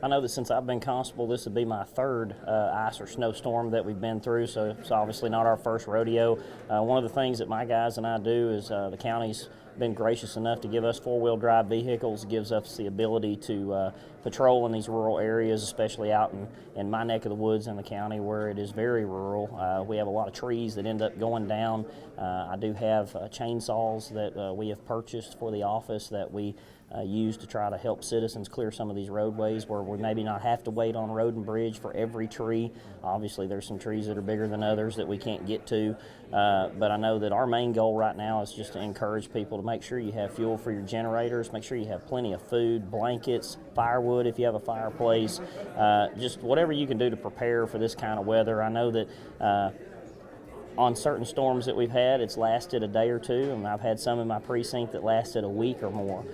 I know that since I've been constable, this would be my third ice or snowstorm that we've been through, so it's obviously not our first rodeo. One of the things that my guys and I do is the county's been gracious enough to give us four-wheel drive vehicles. It gives us the ability to patrol in these rural areas, especially out in my neck of the woods in the county where it is very rural. We have a lot of trees that end up going down. I do have chainsaws that we have purchased for the office that we use to try to help citizens clear some of these roadways where we maybe not have to wait on road and bridge for every tree. Obviously there's some trees that are bigger than others that we can't get to, but I know that our main goal right now is just to encourage people to make sure you have fuel for your generators, make sure you have plenty of food, blankets, firewood if you have a fireplace, just whatever you can do to prepare for this kind of weather. I know that on certain storms that we've had, it's lasted a day or two, and I've had some in my precinct that lasted a week or more.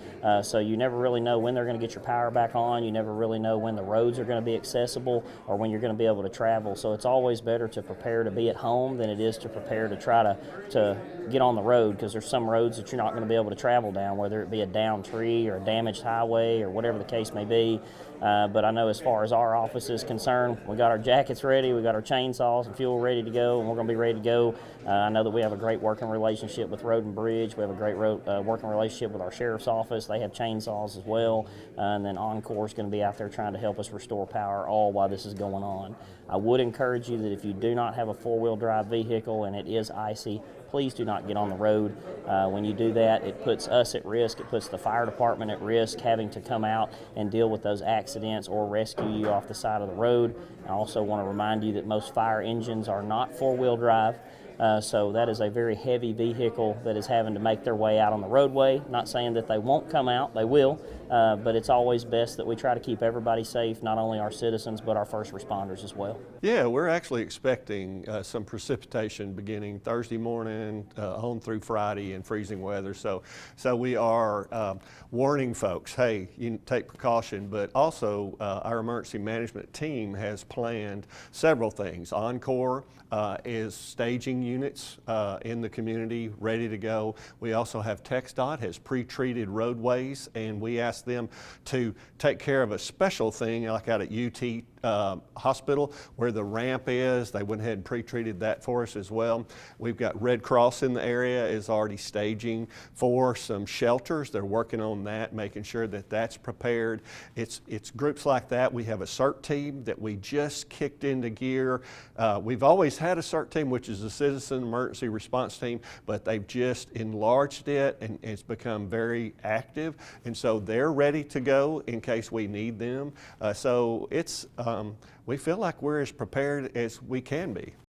So you never really know when they're going to get your power back on. You never really know when the roads are going to be accessible or when you're going to be able to travel. So it's always better to prepare to be at home than it is to prepare to try to get on the road, because there's some roads that you're not going to be able to travel down, whether it be a downed tree or a damaged highway or whatever the case may be. But I know as far as our office is concerned, we got our jackets ready, we got our chainsaws and fuel ready to go, and we're going to be ready to go. I know that we have a great working relationship with Road and Bridge. We have a great working relationship with our sheriff's office. They have chainsaws as well. And then Encore is going to be out there trying to help us restore power all while this is going on. I would encourage you that if you do not have a four-wheel drive vehicle and it is icy, please do not get on the road. When you do that, it puts us at risk. It puts the fire department at risk having to come out and deal with those accidents or rescue you off the side of the road. I also want to remind you that most fire engines are not four-wheel drive. So that is a very heavy vehicle that is having to make their way out on the roadway. Not saying that they won't come out, they will, but it's always best that we try to keep everybody safe, not only our citizens, but our first responders as well. Yeah, we're actually expecting some precipitation beginning Thursday morning on through Friday in freezing weather. So we are warning folks, hey, you take precaution, but also our emergency management team has planned several things. Encore is staging units in the community ready to go. We also have TxDOT has pre-treated roadways, and we asked them to take care of a special thing like out at UT hospital where the ramp is. They went ahead and pre-treated that for us as well. We've got Red Cross in the area is already staging for some shelters. They're working on that, making sure that that's prepared. It's groups like that. We have a CERT team that we just kicked into gear. We've always had a CERT team, which is a Citizen Emergency Response Team, but they've just enlarged it and it's become very active, and so they're ready to go in case we need them. So it's we feel like we're as prepared as we can be.